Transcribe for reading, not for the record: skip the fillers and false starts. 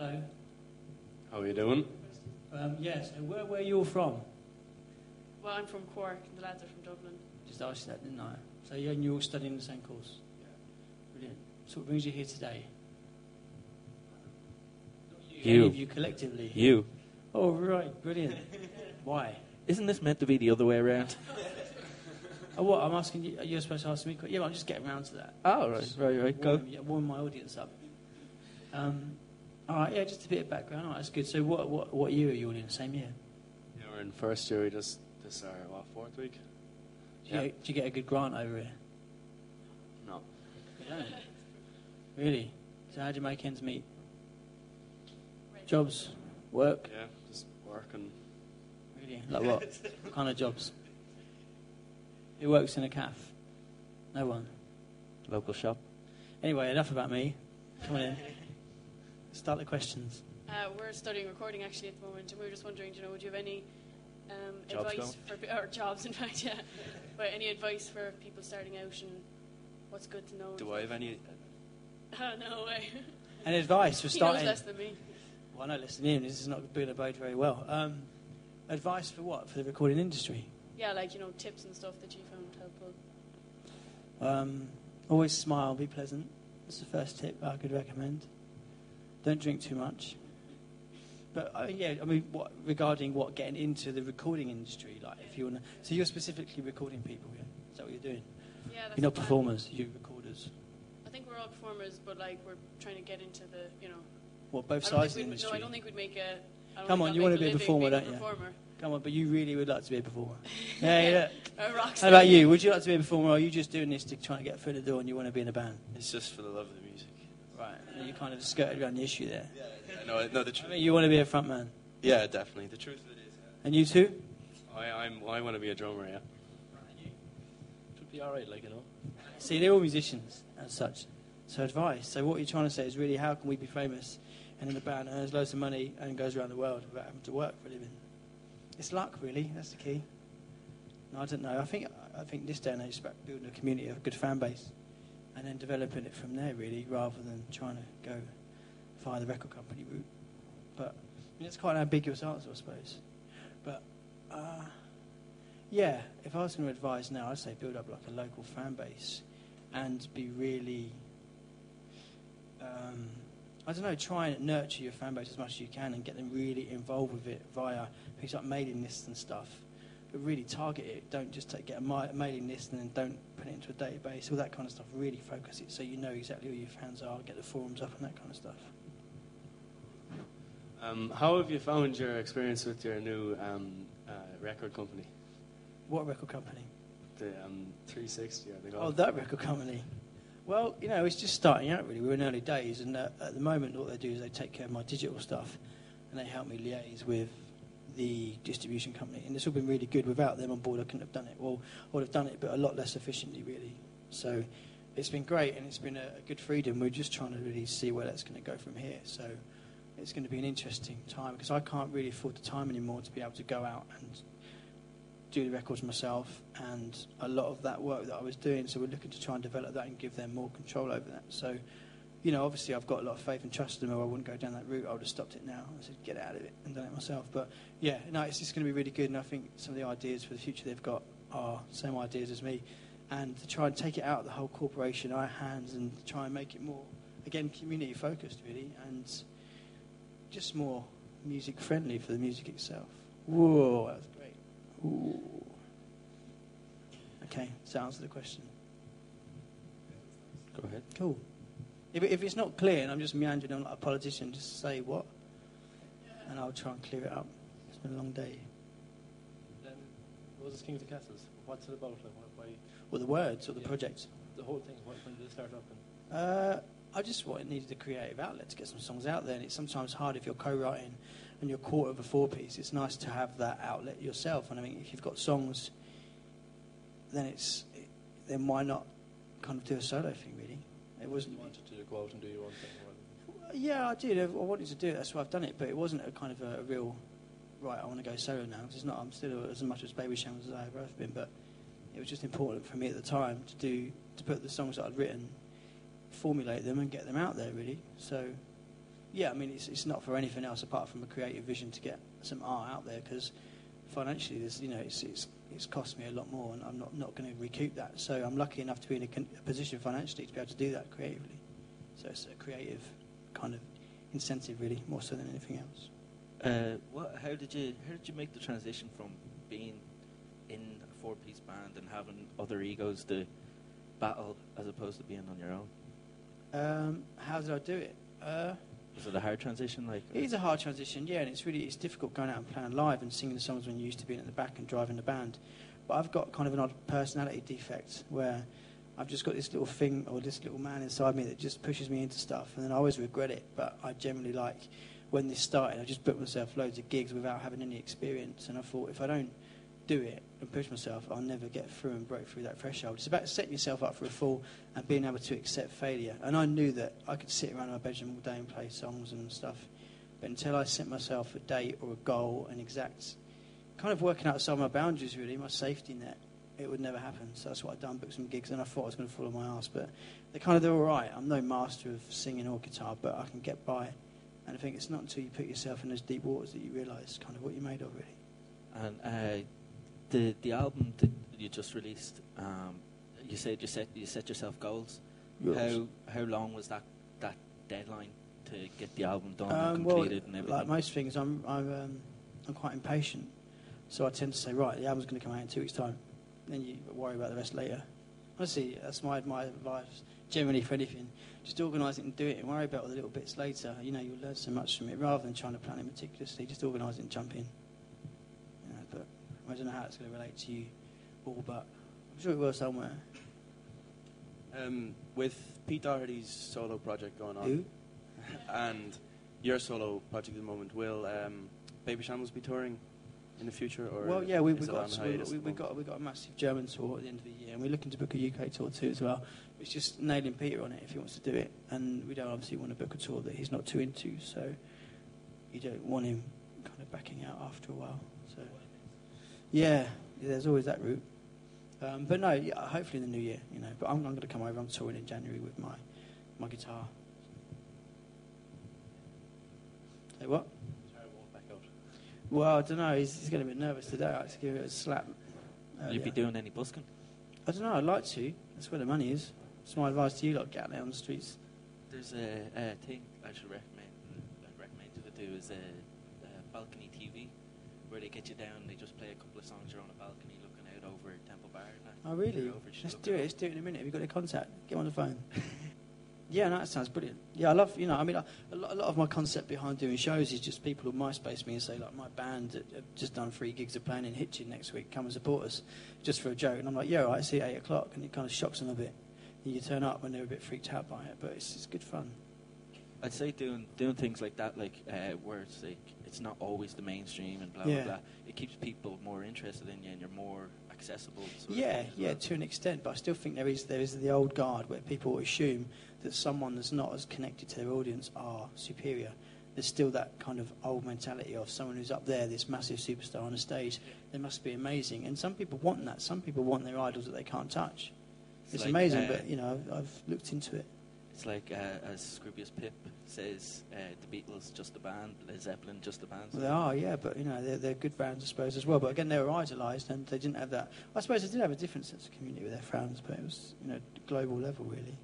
Hello. How are you doing? Yes, where are you all from? Well, I'm from Cork, and the lads are from Dublin. Just asked you that, didn't I? So you're all studying the same course? Yeah. Brilliant. So what brings you here today? You. Any of you collectively? You. Oh, right, brilliant. Why? Isn't this meant to be the other way around? Oh, what? I'm asking you, you're supposed to ask me? Yeah, but I'm just getting around to that. Oh, right, go. Warm my audience up. All right, yeah, just a bit of background. All right, that's good. So what year are you all in? Same year? Yeah, we're in first year. This is our, fourth week? Did you get a good grant over here? No. You don't? Really? So how do you make ends meet? Jobs? Work? Yeah, just working. Really? Like what? What kind of jobs? Who works in a cafe? No one. Local shop. Anyway, enough about me. Come on in. Start the questions. We're studying recording actually at the moment, and we were just wondering, would you have any Jobs advice or jobs, in fact, yeah, but any advice for people starting out and what's good to know? Do I have any? No way. Any advice for starting? He knows less than me. Well, I know less than him. This is not going to bode very well. Advice for what? For the recording industry? Yeah, like, tips and stuff that you found helpful. Always smile, be pleasant. That's the first tip I could recommend. Don't drink too much. But regarding getting into the recording industry, like if you want to, so you're specifically recording people, yeah? Is that what you're doing? Yeah, that's you're not the plan. performers, you're recorders. I think we're all performers, but like we're trying to get into the, What, both sides of the industry? No, I don't think we'd make a. Come on, you want to be a performer, don't you? Come on, but you really would like to be a performer. Yeah. How about you? Would you like to be a performer, or are you just doing this to try and get through the door and you want to be in a band? It's just for the love of the music. Right, you kind of skirted around the issue there. Yeah, no, the truth. I mean, you want to be a front man? Yeah, definitely. The truth of it is. Yeah. And you too? I want to be a drummer, yeah. Should be alright, See, they're all musicians as such. So advice. So what you're trying to say is really how can we be famous and in a band earns loads of money and goes around the world without having to work for a living? It's luck, really. That's the key. No, I don't know. I think this day and age is about building a community of a good fan base and then developing it from there, really, rather than trying to go via the record company route. But it's quite an ambiguous answer, I suppose. But yeah, if I was going to advise now, I'd say build up like a local fan base and be really, I don't know, try and nurture your fan base as much as you can and get them really involved with it via things like mailing lists and stuff. But really target it. Don't just get a mailing list and then don't put it into a database. All that kind of stuff. Really focus it so you know exactly who your fans are. Get the forums up and that kind of stuff. How have you found your experience with your new record company? What record company? The 360. Oh, that record company. Well, it's just starting out, really. We're in early days, and at the moment, what they do is they take care of my digital stuff, and they help me liaise with the distribution company. And it's all been really good. Without them on board, I couldn't have done it. Well, I would have done it, but a lot less efficiently, really. So it's been great, and it's been a good freedom. We're just trying to really see where that's going to go from here. So it's going to be an interesting time, because I can't really afford the time anymore to be able to go out and do the records myself, and a lot of that work that I was doing, so we're looking to try and develop that and give them more control over that. So, obviously I've got a lot of faith and trust in them, or I wouldn't go down that route. I would have stopped it now. I said, get out of it and done it myself. But yeah, no, it's just going to be really good, and I think some of the ideas for the future they've got are same ideas as me, and to try and take it out of the whole corporation, our hands, and try and make it more, again, community focused really, and just more music friendly for the music itself. Whoa, that was great. Ooh. Okay, does that answer the question? Go ahead. Cool. If it's not clear and I'm just meandering on like a politician, just say what, and I'll try and clear it up. It's been a long day. What was this King of the Castles? What's it about? Why? Well, the words or the project? The whole thing. When did it start up? I just needed a creative outlet to get some songs out there, and it's sometimes hard if you're co-writing and you're quarter of a four-piece. It's nice to have that outlet yourself. And I mean, if you've got songs, then why not kind of do a solo thing, really? It wasn't. You wanted to go out and do your own thing? Yeah, I did. I wanted to do it. That's why I've done it. But it wasn't a kind of a real, right, I want to go solo now. Because it's not. I'm still as much as Baby Shams as I ever have been. But it was just important for me at the time to put the songs that I'd written, formulate them and get them out there, really. So yeah, I mean, it's not for anything else apart from a creative vision to get some art out there, because financially, it's cost me a lot more, and I'm not going to recoup that. So I'm lucky enough to be in a position financially to be able to do that creatively. So it's a creative kind of incentive, really, more so than anything else. How did you make the transition from being in a 4-piece band and having other egos to battle as opposed to being on your own? How did I do it? Was it a hard transition? It is a hard transition, yeah, and it's difficult going out and playing live and singing the songs when you're used to being at the back and driving the band. But I've got kind of an odd personality defect where I've just got this little thing, or this little man inside me that just pushes me into stuff, and then I always regret it. But I generally, like, when this started, I just booked myself loads of gigs without having any experience, and I thought, if I don't do it and push myself, I'll never get through and break through that threshold. It's about setting yourself up for a fall and being able to accept failure. And I knew that I could sit around in my bedroom all day and play songs and stuff, but until I set myself a date or a goal, an exact kind of working outside my boundaries, really, my safety net, it would never happen. So that's what I've done, booked some gigs, and I thought I was going to fall on my arse, but they're all right. I'm no master of singing or guitar, but I can get by. And I think it's not until you put yourself in those deep waters that you realise kind of what you're made of, really. And the album that you just released, you said you set yourself goals. Yes. How long was that deadline to get the album done and completed and everything? Like most things, I'm quite impatient, so I tend to say, right, the album's going to come out in 2 weeks' time. Then you worry about the rest later. Honestly, that's my advice generally for anything. Just organise it and do it, and worry about all the little bits later. You know, you'll learn so much from it rather than trying to plan it meticulously. Just organise it and jump in. You know, but I don't know how it's going to relate to you all, but I'm sure it will somewhere. With Pete Doherty's solo project going on, Who? and your solo project at the moment, will Baby Shambles be touring in the future? Or well, yeah, we've got a massive German tour at the end of the year, and we're looking to book a UK tour too as well. It's just nailing Peter on it if he wants to do it, and we don't obviously want to book a tour that he's not too into, so you don't want him kind of backing out after a while. So yeah, there's always that route. But no, yeah, hopefully in the new year, you know. But I'm going to come over. I'm touring in January with my guitar. Say what? Well, I don't know. He's getting a bit nervous today. I had to give it a slap. Will you be doing any busking? I don't know. I'd like to. That's where the money is. That's my advice to you lot. Get out there on the streets. There's a thing I should recommend you to do is a balcony TV, where they get you down. They just play a couple of songs. You're on a balcony looking out over Temple Bar. Oh, really? Let's do it. Let's do it in a minute. Have you got their contact? Get on the phone. Yeah, no, that sounds brilliant. Yeah, I love, I mean, a lot of my concept behind doing shows is just people who MySpace me and say, like, my band have just done 3 gigs of playing in Hitchin next week, come and support us, just for a joke. And I'm like, yeah, all right, see you at 8 o'clock, and it kind of shocks them a bit. And you turn up when they're a bit freaked out by it, but it's good fun. I'd say doing things like that, like where it's like it's not always the mainstream and blah Yeah. blah blah. It keeps people more interested in you, and you're more accessible. Yeah, to an extent, but I still think there is the old guard where people assume that someone that's not as connected to their audience are superior. There's still that kind of old mentality of someone who's up there, this massive superstar on a stage, they must be amazing. And some people want that. Some people want their idols that they can't touch. It's like, amazing, but, I've looked into it. It's like, as Scroobius Pip says, the Beatles just a band, Led Zeppelin just a band. Well, they are, yeah, but, they're good bands, I suppose, as well. But, again, they were idolised, and they didn't have that. I suppose they did have a different sense of community with their fans, but it was, global level, really.